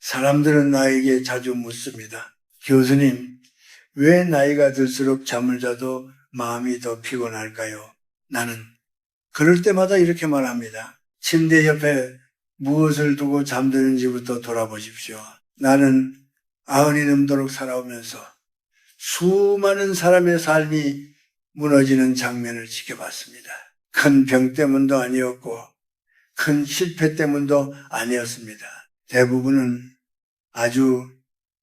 사람들은 나에게 자주 묻습니다. 교수님, 왜 나이가 들수록 잠을 자도 마음이 더 피곤할까요? 나는 그럴 때마다 이렇게 말합니다. 침대 옆에 무엇을 두고 잠드는지부터 돌아보십시오. 나는 90이 넘도록 살아오면서 수많은 사람의 삶이 무너지는 장면을 지켜봤습니다. 큰 병 때문도 아니었고 큰 실패 때문도 아니었습니다. 대부분은 아주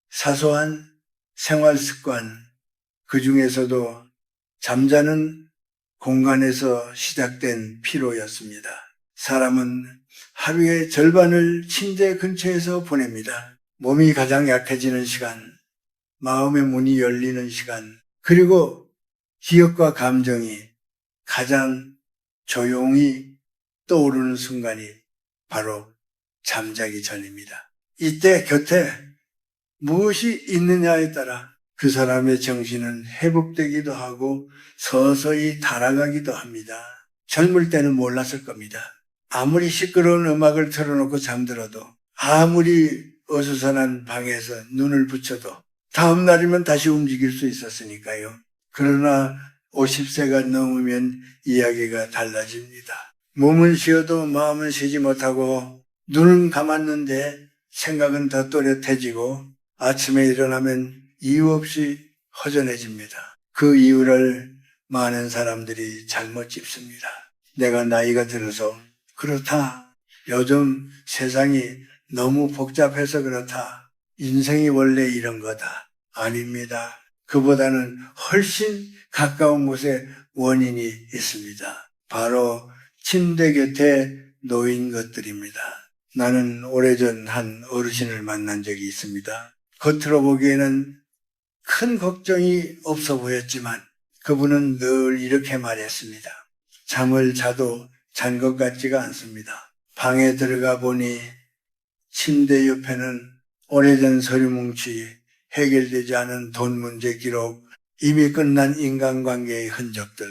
사소한 생활 습관, 그 중에서도 잠자는 공간에서 시작된 피로였습니다. 사람은 하루의 절반을 침대 근처에서 보냅니다. 몸이 가장 약해지는 시간, 마음의 문이 열리는 시간, 그리고 기억과 감정이 가장 조용히 떠오르는 순간이 바로 잠자기 전입니다. 이때 곁에 무엇이 있느냐에 따라 그 사람의 정신은 회복되기도 하고 서서히 달아가기도 합니다. 젊을 때는 몰랐을 겁니다. 아무리 시끄러운 음악을 틀어놓고 잠들어도, 아무리 어수선한 방에서 눈을 붙여도 다음 날이면 다시 움직일 수 있었으니까요. 그러나 50세가 넘으면 이야기가 달라집니다. 몸은 쉬어도 마음은 쉬지 못하고 눈은 감았는데 생각은 더 또렷해지고 아침에 일어나면 이유 없이 허전해집니다. 그 이유를 많은 사람들이 잘못 짚습니다. 내가 나이가 들어서 그렇다. 요즘 세상이 너무 복잡해서 그렇다. 인생이 원래 이런 거다. 아닙니다. 그보다는 훨씬 가까운 곳에 원인이 있습니다. 바로 침대 곁에 놓인 것들입니다. 나는 오래전 한 어르신을 만난 적이 있습니다. 겉으로 보기에는 큰 걱정이 없어 보였지만 그분은 늘 이렇게 말했습니다. 잠을 자도 잔 것 같지가 않습니다. 방에 들어가 보니 침대 옆에는 오래전 서류뭉치, 해결되지 않은 돈 문제 기록, 이미 끝난 인간관계의 흔적들,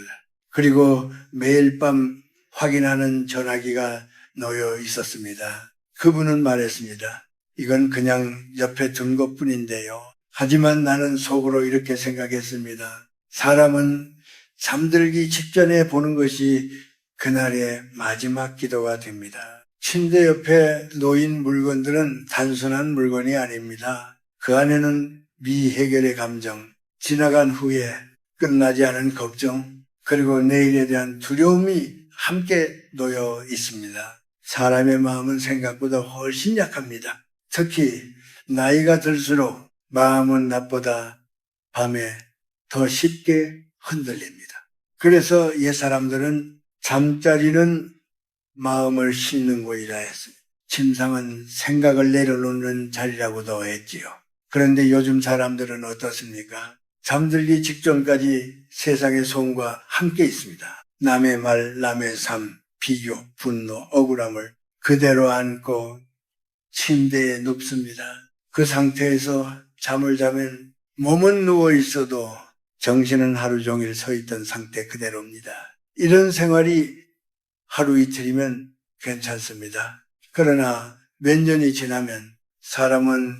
그리고 매일 밤 확인하는 전화기가 놓여 있었습니다. 그분은 말했습니다. 이건 그냥 옆에 둔 것뿐인데요. 하지만 나는 속으로 이렇게 생각했습니다. 사람은 잠들기 직전에 보는 것이 그날의 마지막 기도가 됩니다. 침대 옆에 놓인 물건들은 단순한 물건이 아닙니다. 그 안에는 미해결의 감정, 지나간 후에 끝나지 않은 걱정, 그리고 내일에 대한 두려움이 함께 놓여 있습니다. 사람의 마음은 생각보다 훨씬 약합니다. 특히 나이가 들수록 마음은 낮보다 밤에 더 쉽게 흔들립니다. 그래서 옛 사람들은 잠자리는 마음을 씻는 곳이라 했습니다. 침상은 생각을 내려놓는 자리라고도 했지요. 그런데 요즘 사람들은 어떻습니까? 잠들기 직전까지 세상의 소음과 함께 있습니다. 남의 말, 남의 삶, 비교, 분노, 억울함을 그대로 안고 침대에 눕습니다. 그 상태에서 잠을 자면 몸은 누워 있어도 정신은 하루 종일 서 있던 상태 그대로입니다. 이런 생활이 하루 이틀이면 괜찮습니다. 그러나 몇 년이 지나면 사람은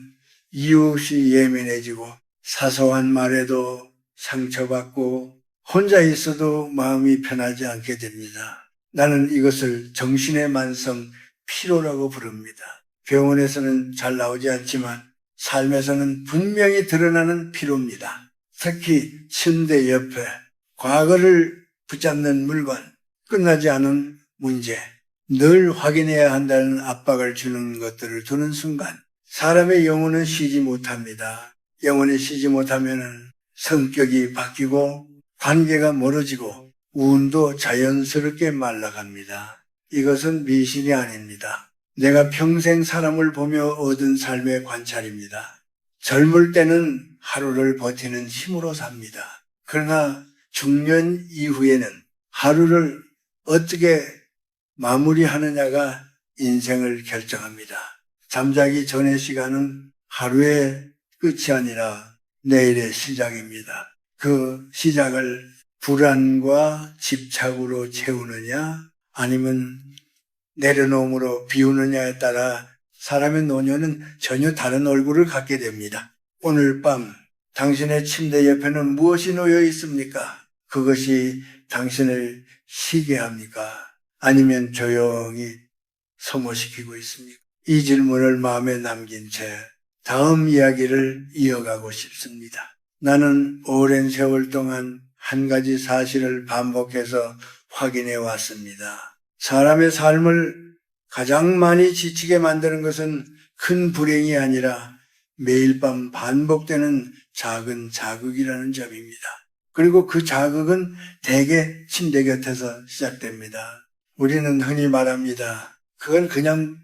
이유 없이 예민해지고 사소한 말에도 상처받고 혼자 있어도 마음이 편하지 않게 됩니다. 나는 이것을 정신의 만성 피로라고 부릅니다. 병원에서는 잘 나오지 않지만 삶에서는 분명히 드러나는 피로입니다. 특히 침대 옆에 과거를 붙잡는 물건, 끝나지 않은 문제, 늘 확인해야 한다는 압박을 주는 것들을 두는 순간 사람의 영혼은 쉬지 못합니다. 영혼이 쉬지 못하면 성격이 바뀌고 관계가 멀어지고 운도 자연스럽게 말라갑니다. 이것은 미신이 아닙니다. 내가 평생 사람을 보며 얻은 삶의 관찰입니다. 젊을 때는 하루를 버티는 힘으로 삽니다. 그러나 중년 이후에는 하루를 어떻게 마무리하느냐가 인생을 결정합니다. 잠자기 전의 시간은 하루의 끝이 아니라 내일의 시작입니다. 그 시작을 불안과 집착으로 채우느냐 아니면 내려놓음으로 비우느냐에 따라 사람의 노년은 전혀 다른 얼굴을 갖게 됩니다. 오늘 밤 당신의 침대 옆에는 무엇이 놓여 있습니까? 그것이 당신을 쉬게 합니까? 아니면 조용히 소모시키고 있습니까? 이 질문을 마음에 남긴 채 다음 이야기를 이어가고 싶습니다. 나는 오랜 세월 동안 한 가지 사실을 반복해서 확인해 왔습니다. 사람의 삶을 가장 많이 지치게 만드는 것은 큰 불행이 아니라 매일 밤 반복되는 작은 자극이라는 점입니다. 그리고 그 자극은 대개 침대 곁에서 시작됩니다. 우리는 흔히 말합니다. 그건 그냥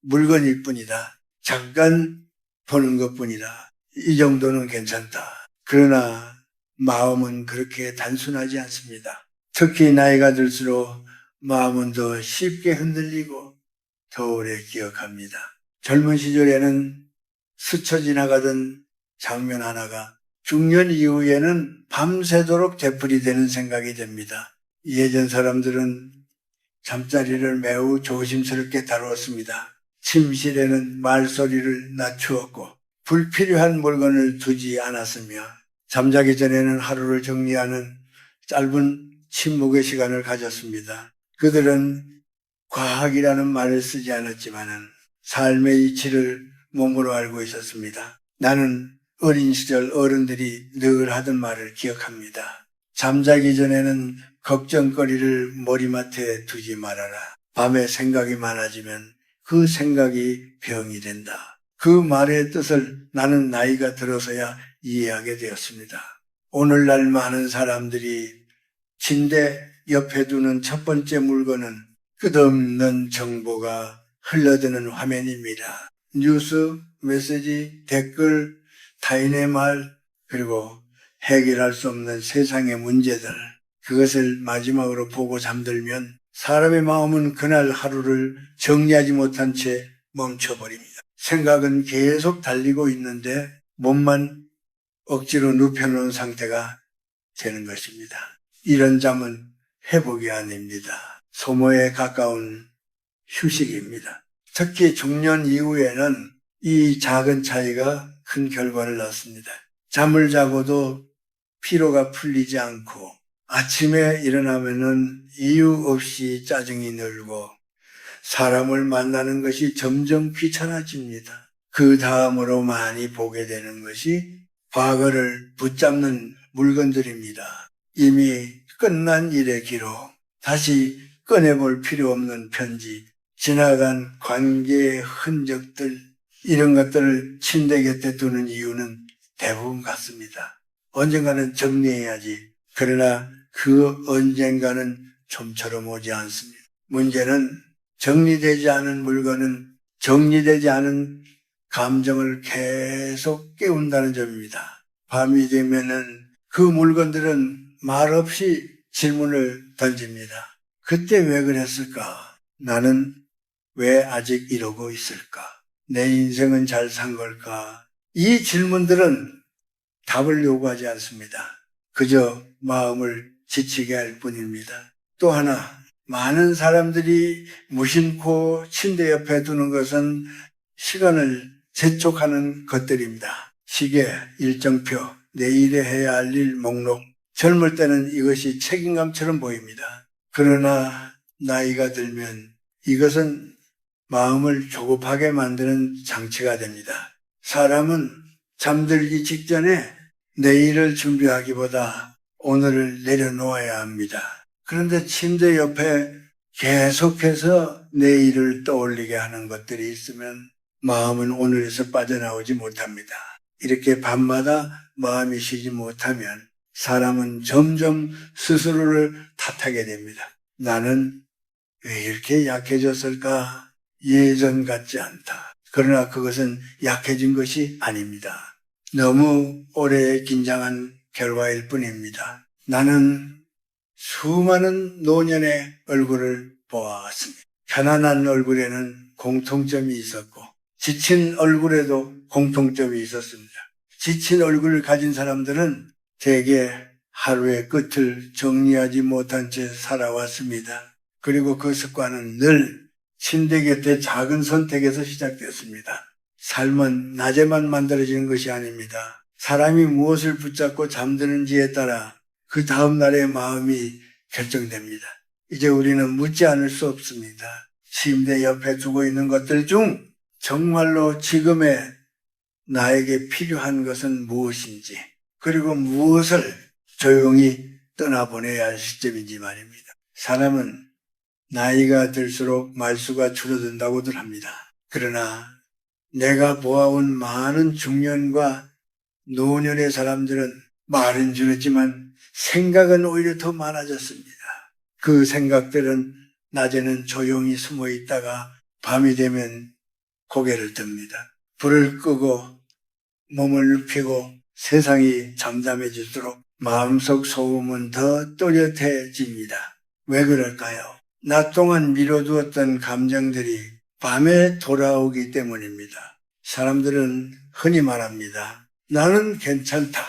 물건일 뿐이다. 잠깐 보는 것뿐이다. 이 정도는 괜찮다. 그러나 마음은 그렇게 단순하지 않습니다. 특히 나이가 들수록 마음은 더 쉽게 흔들리고 더 오래 기억합니다. 젊은 시절에는 스쳐 지나가던 장면 하나가 중년 이후에는 밤새도록 되풀이되는 생각이 됩니다. 예전 사람들은 잠자리를 매우 조심스럽게 다루었습니다. 침실에는 말소리를 낮추었고 불필요한 물건을 두지 않았으며 잠자기 전에는 하루를 정리하는 짧은 침묵의 시간을 가졌습니다. 그들은 과학이라는 말을 쓰지 않았지만 삶의 이치를 몸으로 알고 있었습니다. 나는 어린 시절 어른들이 늘 하던 말을 기억합니다. 잠자기 전에는 걱정거리를 머리맡에 두지 말아라. 밤에 생각이 많아지면 그 생각이 병이 된다. 그 말의 뜻을 나는 나이가 들어서야 이해하게 되었습니다. 오늘날 많은 사람들이 침대 옆에 두는 첫 번째 물건은 끝없는 정보가 흘러드는 화면입니다. 뉴스, 메시지, 댓글, 타인의 말, 그리고 해결할 수 없는 세상의 문제들, 그것을 마지막으로 보고 잠들면 사람의 마음은 그날 하루를 정리하지 못한 채 멈춰버립니다. 생각은 계속 달리고 있는데 몸만 억지로 눕혀놓은 상태가 되는 것입니다. 이런 잠은 회복이 아닙니다. 소모에 가까운 휴식입니다. 특히 중년 이후에는 이 작은 차이가 큰 결과를 낳습니다. 잠을 자고도 피로가 풀리지 않고 아침에 일어나면은 이유 없이 짜증이 늘고 사람을 만나는 것이 점점 귀찮아집니다. 그 다음으로 많이 보게 되는 것이 과거를 붙잡는 물건들입니다. 이미 끝난 일의 기록, 다시 꺼내볼 필요 없는 편지, 지나간 관계의 흔적들, 이런 것들을 침대 곁에 두는 이유는 대부분 같습니다. 언젠가는 정리해야지. 그러나 그 언젠가는 좀처럼 오지 않습니다. 문제는 정리되지 않은 물건은 정리되지 않은 감정을 계속 깨운다는 점입니다. 밤이 되면은 그 물건들은 말없이 질문을 던집니다. 그때 왜 그랬을까? 나는 왜 아직 이러고 있을까? 내 인생은 잘 산 걸까? 이 질문들은 답을 요구하지 않습니다. 그저 마음을 지치게 할 뿐입니다. 또 하나, 많은 사람들이 무심코 침대 옆에 두는 것은 시간을 재촉하는 것들입니다. 시계, 일정표, 내일에 해야 할 일 목록. 젊을 때는 이것이 책임감처럼 보입니다. 그러나 나이가 들면 이것은 마음을 조급하게 만드는 장치가 됩니다. 사람은 잠들기 직전에 내일을 준비하기보다 오늘을 내려놓아야 합니다. 그런데 침대 옆에 계속해서 내일을 떠올리게 하는 것들이 있으면 마음은 오늘에서 빠져나오지 못합니다. 이렇게 밤마다 마음이 쉬지 못하면 사람은 점점 스스로를 탓하게 됩니다. 나는 왜 이렇게 약해졌을까? 예전 같지 않다. 그러나 그것은 약해진 것이 아닙니다. 너무 오래 긴장한 결과일 뿐입니다. 나는 수많은 노년의 얼굴을 보아왔습니다. 편안한 얼굴에는 공통점이 있었고 지친 얼굴에도 공통점이 있었습니다. 지친 얼굴을 가진 사람들은 대개 하루의 끝을 정리하지 못한 채 살아왔습니다. 그리고 그 습관은 늘 침대 곁에 작은 선택에서 시작되었습니다. 삶은 낮에만 만들어지는 것이 아닙니다. 사람이 무엇을 붙잡고 잠드는지에 따라 그 다음 날의 마음이 결정됩니다. 이제 우리는 묻지 않을 수 없습니다. 침대 옆에 두고 있는 것들 중 정말로 지금의 나에게 필요한 것은 무엇인지, 그리고 무엇을 조용히 떠나보내야 할 시점인지 말입니다. 사람은 나이가 들수록 말수가 줄어든다고들 합니다. 그러나 내가 보아온 많은 중년과 노년의 사람들은 말은 줄었지만 생각은 오히려 더 많아졌습니다. 그 생각들은 낮에는 조용히 숨어 있다가 밤이 되면 고개를 듭니다. 불을 끄고 몸을 눕히고 세상이 잠잠해질수록 마음속 소음은 더 또렷해집니다. 왜 그럴까요? 낮 동안 미뤄두었던 감정들이 밤에 돌아오기 때문입니다. 사람들은 흔히 말합니다. 나는 괜찮다.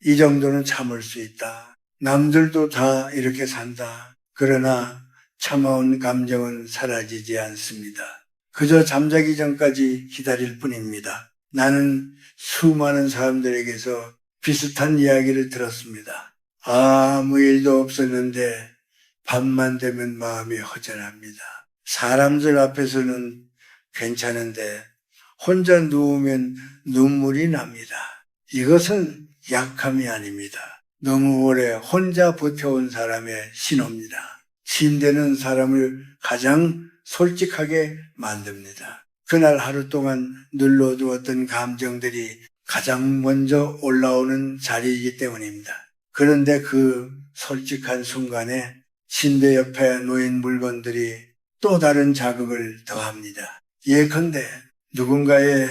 이 정도는 참을 수 있다. 남들도 다 이렇게 산다. 그러나 참아온 감정은 사라지지 않습니다. 그저 잠자기 전까지 기다릴 뿐입니다. 나는 수많은 사람들에게서 비슷한 이야기를 들었습니다. 아무 일도 없었는데 밤만 되면 마음이 허전합니다. 사람들 앞에서는 괜찮은데 혼자 누우면 눈물이 납니다. 이것은 약함이 아닙니다. 너무 오래 혼자 버텨온 사람의 신호입니다. 침대는 사람을 가장 솔직하게 만듭니다. 그날 하루 동안 눌러두었던 감정들이 가장 먼저 올라오는 자리이기 때문입니다. 그런데 그 솔직한 순간에 침대 옆에 놓인 물건들이 또 다른 자극을 더합니다. 예컨대 누군가의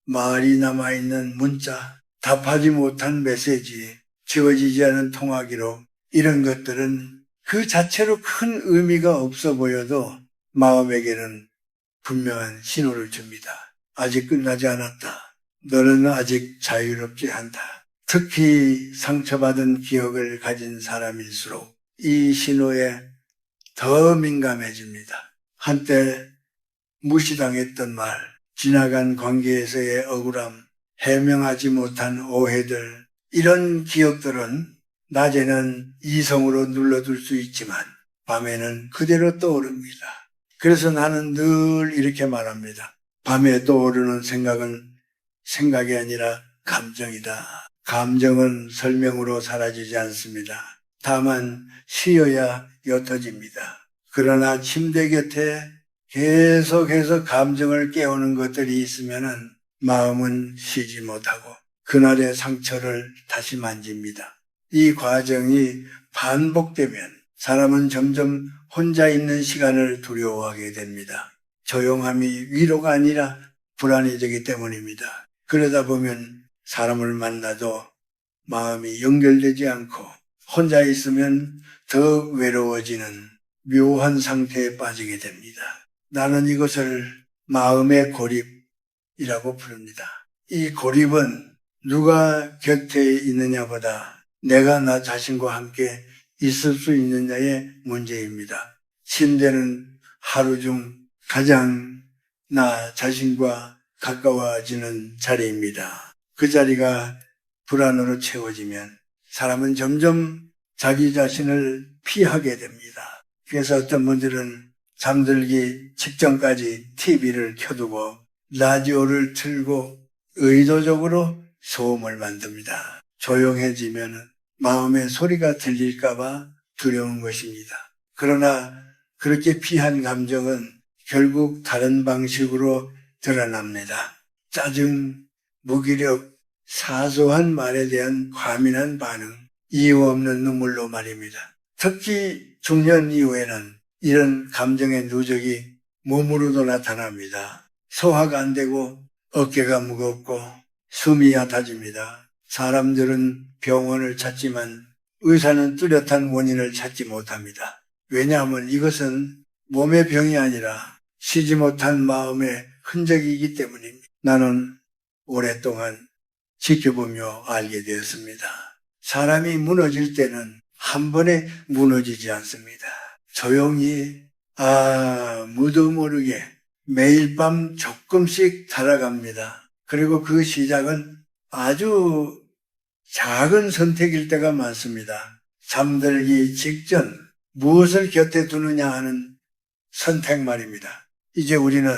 말이 남아있는 문자, 답하지 못한 메시지, 지워지지 않은 통화기록, 이런 것들은 그 자체로 큰 의미가 없어 보여도 마음에게는 분명한 신호를 줍니다. 아직 끝나지 않았다. 너는 아직 자유롭지 않다. 특히 상처받은 기억을 가진 사람일수록 이 신호에 더 민감해집니다. 한때 무시당했던 말, 지나간 관계에서의 억울함, 해명하지 못한 오해들, 이런 기억들은 낮에는 이성으로 눌러둘 수 있지만 밤에는 그대로 떠오릅니다. 그래서 나는 늘 이렇게 말합니다. 밤에 떠오르는 생각은 생각이 아니라 감정이다. 감정은 설명으로 사라지지 않습니다. 다만 쉬어야 옅어집니다. 그러나 침대 곁에 계속해서 감정을 깨우는 것들이 있으면 마음은 쉬지 못하고 그날의 상처를 다시 만집니다. 이 과정이 반복되면 사람은 점점 혼자 있는 시간을 두려워하게 됩니다. 조용함이 위로가 아니라 불안해지기 때문입니다. 그러다 보면 사람을 만나도 마음이 연결되지 않고 혼자 있으면 더 외로워지는 묘한 상태에 빠지게 됩니다. 나는 이것을 마음의 고립이라고 부릅니다. 이 고립은 누가 곁에 있느냐보다 내가 나 자신과 함께 있을 수 있느냐의 문제입니다. 침대는 하루 중 가장 나 자신과 가까워지는 자리입니다. 그 자리가 불안으로 채워지면 사람은 점점 자기 자신을 피하게 됩니다. 그래서 어떤 분들은 잠들기 직전까지 TV를 켜두고 라디오를 틀고 의도적으로 소음을 만듭니다. 조용해지면 마음의 소리가 들릴까봐 두려운 것입니다. 그러나 그렇게 피한 감정은 결국 다른 방식으로 드러납니다. 짜증, 무기력, 사소한 말에 대한 과민한 반응, 이유 없는 눈물로 말입니다. 특히 중년 이후에는 이런 감정의 누적이 몸으로도 나타납니다. 소화가 안 되고 어깨가 무겁고 숨이 얕아집니다. 사람들은 병원을 찾지만 의사는 뚜렷한 원인을 찾지 못합니다. 왜냐하면 이것은 몸의 병이 아니라 쉬지 못한 마음의 흔적이기 때문입니다. 나는 오랫동안 지켜보며 알게 되었습니다. 사람이 무너질 때는 한 번에 무너지지 않습니다. 조용히 아무도 모르게 매일 밤 조금씩 달아갑니다. 그리고 그 시작은 아주 작은 선택일 때가 많습니다. 잠들기 직전 무엇을 곁에 두느냐 하는 선택 말입니다. 이제 우리는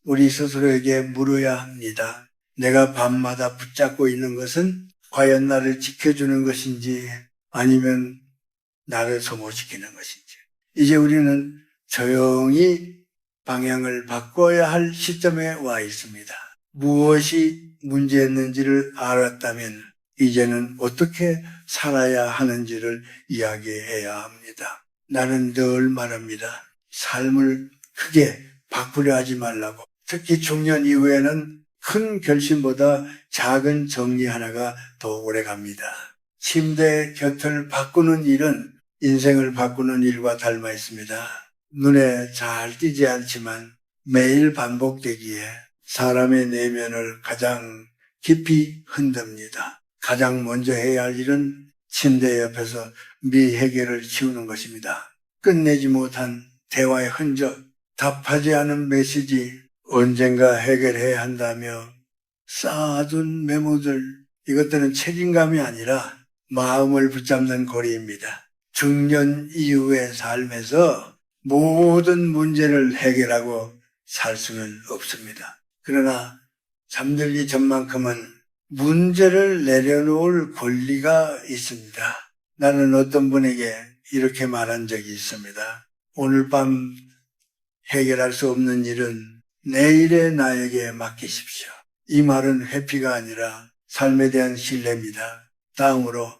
우리 스스로에게 물어야 합니다. 내가 밤마다 붙잡고 있는 것은 과연 나를 지켜주는 것인지 아니면 나를 소모시키는 것인지. 이제 우리는 조용히 방향을 바꿔야 할 시점에 와 있습니다. 무엇이 문제였는지를 알았다면 이제는 어떻게 살아야 하는지를 이야기해야 합니다. 나는 늘 말합니다. 삶을 크게 바꾸려 하지 말라고. 특히 중년 이후에는 큰 결심보다 작은 정리 하나가 더 오래 갑니다. 침대 곁을 바꾸는 일은 인생을 바꾸는 일과 닮아 있습니다. 눈에 잘 띄지 않지만 매일 반복되기에 사람의 내면을 가장 깊이 흔듭니다. 가장 먼저 해야 할 일은 침대 옆에서 미해결을 치우는 것입니다. 끝내지 못한 대화의 흔적, 답하지 않은 메시지, 언젠가 해결해야 한다며 쌓아둔 메모들, 이것들은 책임감이 아니라 마음을 붙잡는 고리입니다. 중년 이후의 삶에서 모든 문제를 해결하고 살 수는 없습니다. 그러나 잠들기 전만큼은 문제를 내려놓을 권리가 있습니다. 나는 어떤 분에게 이렇게 말한 적이 있습니다. 오늘 밤 해결할 수 없는 일은 내일의 나에게 맡기십시오. 이 말은 회피가 아니라 삶에 대한 신뢰입니다. 다음으로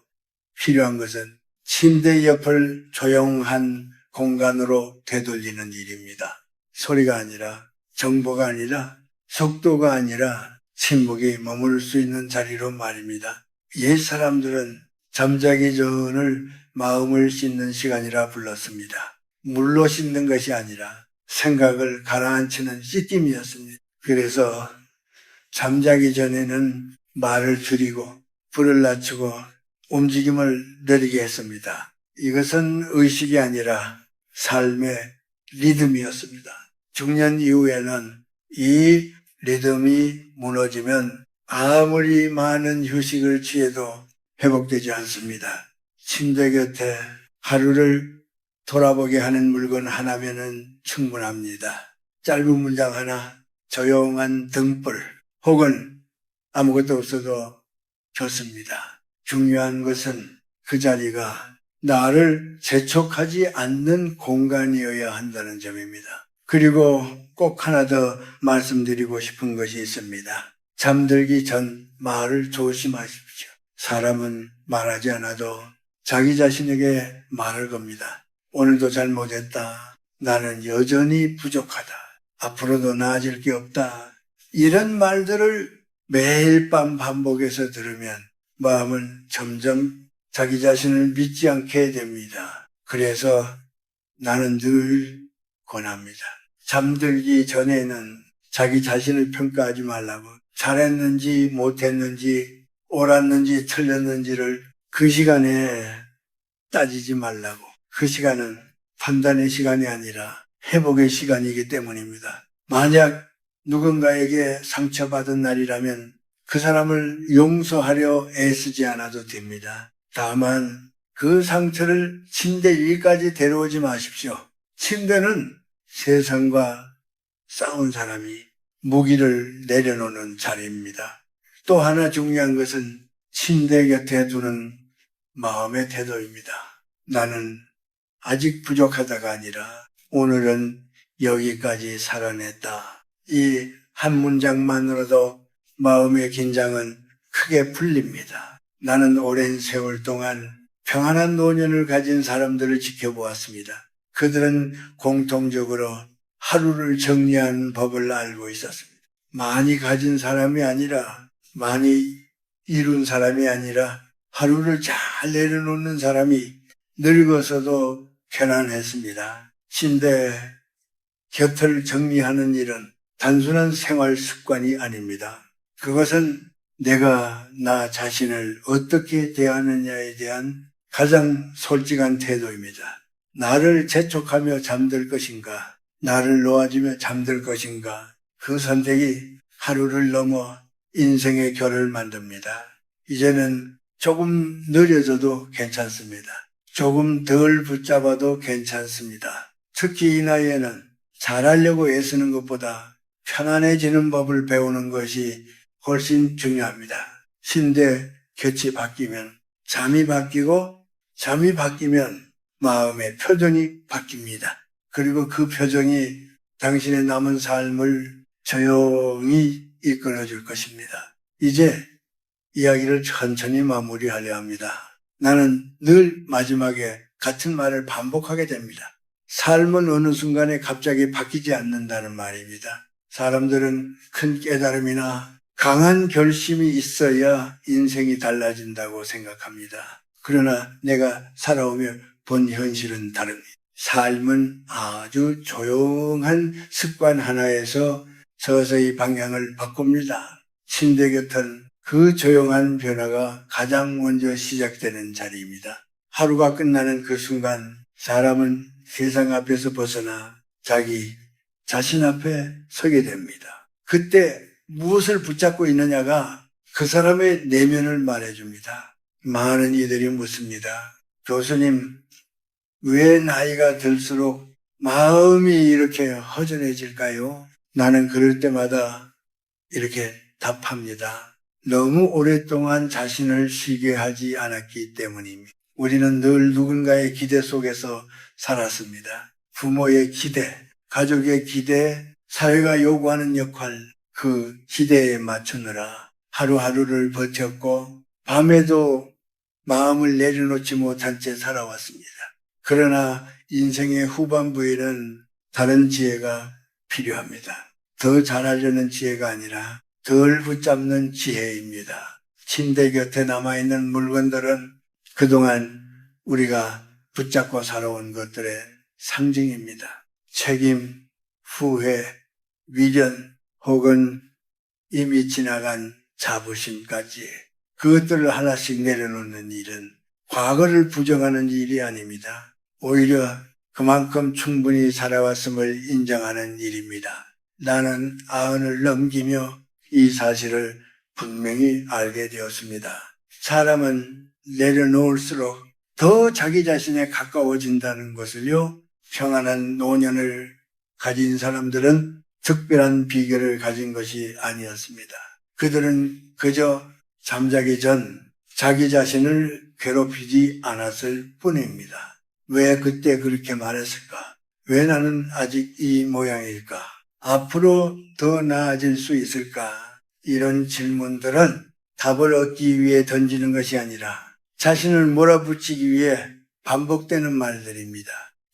필요한 것은 침대 옆을 조용한 공간으로 되돌리는 일입니다. 소리가 아니라, 정보가 아니라, 속도가 아니라 침묵이 머무를 수 있는 자리로 말입니다. 옛 사람들은 잠자기 전을 마음을 씻는 시간이라 불렀습니다. 물로 씻는 것이 아니라 생각을 가라앉히는 씻김이었습니다. 그래서 잠자기 전에는 말을 줄이고 불을 낮추고 움직임을 느리게 했습니다. 이것은 의식이 아니라 삶의 리듬이었습니다. 중년 이후에는 이 리듬이 무너지면 아무리 많은 휴식을 취해도 회복되지 않습니다. 침대 곁에 하루를 돌아보게 하는 물건 하나면은 충분합니다. 짧은 문장 하나, 조용한 등불, 혹은 아무것도 없어도 좋습니다. 중요한 것은 그 자리가 나를 재촉하지 않는 공간이어야 한다는 점입니다. 그리고 꼭 하나 더 말씀드리고 싶은 것이 있습니다. 잠들기 전 말을 조심하십시오. 사람은 말하지 않아도 자기 자신에게 말을 겁니다. 오늘도 잘못했다. 나는 여전히 부족하다. 앞으로도 나아질 게 없다. 이런 말들을 매일 밤 반복해서 들으면 마음은 점점 자기 자신을 믿지 않게 됩니다. 그래서 나는 늘 권합니다. 잠들기 전에는 자기 자신을 평가하지 말라고. 잘했는지 못했는지 옳았는지 틀렸는지를 그 시간에 따지지 말라고. 그 시간은 판단의 시간이 아니라 회복의 시간이기 때문입니다. 만약 누군가에게 상처받은 날이라면 그 사람을 용서하려 애쓰지 않아도 됩니다. 다만 그 상처를 침대 위까지 데려오지 마십시오. 침대는 세상과 싸운 사람이 무기를 내려놓는 자리입니다. 또 하나 중요한 것은 침대 곁에 두는 마음의 태도입니다. 나는 아직 부족하다가 아니라 오늘은 여기까지 살아냈다. 이 한 문장만으로도 마음의 긴장은 크게 풀립니다. 나는 오랜 세월 동안 평안한 노년을 가진 사람들을 지켜보았습니다. 그들은 공통적으로 하루를 정리하는 법을 알고 있었습니다. 많이 가진 사람이 아니라, 많이 이룬 사람이 아니라 하루를 잘 내려놓는 사람이 늙어서도 편안했습니다. 침대 곁을 정리하는 일은 단순한 생활 습관이 아닙니다. 그것은 내가 나 자신을 어떻게 대하느냐에 대한 가장 솔직한 태도입니다. 나를 재촉하며 잠들 것인가? 나를 놓아주며 잠들 것인가? 그 선택이 하루를 넘어 인생의 결을 만듭니다. 이제는 조금 느려져도 괜찮습니다. 조금 덜 붙잡아도 괜찮습니다. 특히 이 나이에는 잘하려고 애쓰는 것보다 편안해지는 법을 배우는 것이 훨씬 중요합니다. 신대 곁이 바뀌면 잠이 바뀌고 잠이 바뀌면 마음의 표정이 바뀝니다. 그리고 그 표정이 당신의 남은 삶을 조용히 이끌어 줄 것입니다. 이제 이야기를 천천히 마무리하려 합니다. 나는 늘 마지막에 같은 말을 반복하게 됩니다. 삶은 어느 순간에 갑자기 바뀌지 않는다는 말입니다. 사람들은 큰 깨달음이나 강한 결심이 있어야 인생이 달라진다고 생각합니다. 그러나 내가 살아오며 본 현실은 다릅니다. 삶은 아주 조용한 습관 하나에서 서서히 방향을 바꿉니다. 침대 곁은 그 조용한 변화가 가장 먼저 시작되는 자리입니다. 하루가 끝나는 그 순간 사람은 세상 앞에서 벗어나 자기 자신 앞에 서게 됩니다. 그때 무엇을 붙잡고 있느냐가 그 사람의 내면을 말해줍니다. 많은 이들이 묻습니다. 교수님, 왜 나이가 들수록 마음이 이렇게 허전해질까요? 나는 그럴 때마다 이렇게 답합니다. 너무 오랫동안 자신을 쉬게 하지 않았기 때문입니다. 우리는 늘 누군가의 기대 속에서 살았습니다. 부모의 기대, 가족의 기대, 사회가 요구하는 역할, 그 기대에 맞추느라 하루하루를 버텼고 밤에도 마음을 내려놓지 못한 채 살아왔습니다. 그러나 인생의 후반부에는 다른 지혜가 필요합니다. 더 잘하려는 지혜가 아니라 덜 붙잡는 지혜입니다. 침대 곁에 남아있는 물건들은 그동안 우리가 붙잡고 살아온 것들의 상징입니다. 책임, 후회, 위전 혹은 이미 지나간 자부심까지 그것들을 하나씩 내려놓는 일은 과거를 부정하는 일이 아닙니다. 오히려 그만큼 충분히 살아왔음을 인정하는 일입니다. 나는 90을 넘기며 이 사실을 분명히 알게 되었습니다. 사람은 내려놓을수록 더 자기 자신에 가까워진다는 것을요, 평안한 노년을 가진 사람들은 특별한 비결을 가진 것이 아니었습니다. 그들은 그저 잠자기 전 자기 자신을 괴롭히지 않았을 뿐입니다. 왜 그때 그렇게 말했을까? 왜 나는 아직 이 모양일까? 앞으로 더 나아질 수 있을까? 이런 질문들은 답을 얻기 위해 던지는 것이 아니라 자신을 몰아붙이기 위해 반복되는 말들입니다.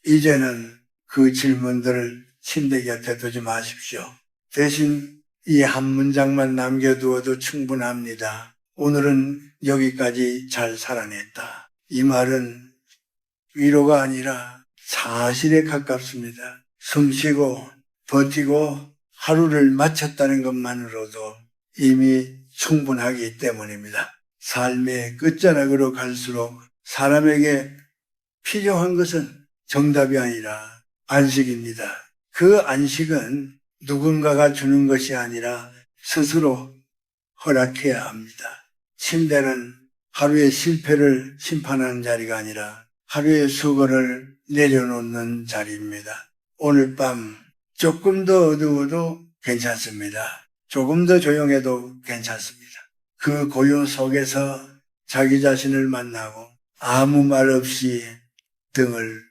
이제는 그 질문들을 침대 곁에 두지 마십시오. 대신 이 한 문장만 남겨두어도 충분합니다. 오늘은 여기까지 잘 살아냈다. 이 말은 위로가 아니라 사실에 가깝습니다. 숨쉬고 버티고 하루를 마쳤다는 것만으로도 이미 충분하기 때문입니다. 삶의 끝자락으로 갈수록 사람에게 필요한 것은 정답이 아니라 안식입니다. 그 안식은 누군가가 주는 것이 아니라 스스로 허락해야 합니다. 침대는 하루의 실패를 심판하는 자리가 아니라 하루의 수고를 내려놓는 자리입니다. 오늘 밤 조금 더 어두워도 괜찮습니다. 조금 더 조용해도 괜찮습니다. 그 고요 속에서 자기 자신을 만나고 아무 말 없이 등을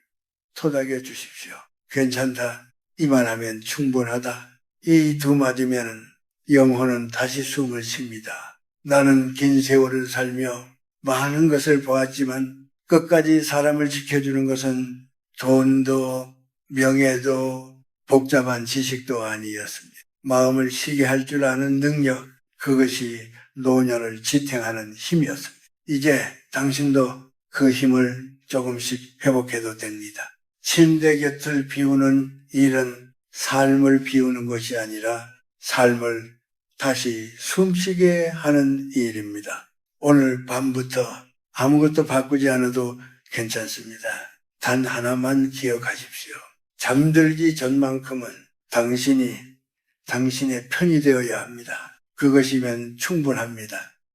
토닥여 주십시오. 괜찮다. 이만하면 충분하다. 이 두 마디면 영혼은 다시 숨을 쉽니다. 나는 긴 세월을 살며 많은 것을 보았지만 끝까지 사람을 지켜주는 것은 돈도 명예도 복잡한 지식도 아니었습니다. 마음을 쉬게 할 줄 아는 능력, 그것이 노년을 지탱하는 힘이었습니다. 이제 당신도 그 힘을 조금씩 회복해도 됩니다. 침대 곁을 비우는 일은 삶을 비우는 것이 아니라 삶을 다시 숨쉬게 하는 일입니다. 오늘 밤부터 아무것도 바꾸지 않아도 괜찮습니다. 단 하나만 기억하십시오. 잠들기 전만큼은 당신이 당신의 편이 되어야 합니다. 그것이면 충분합니다.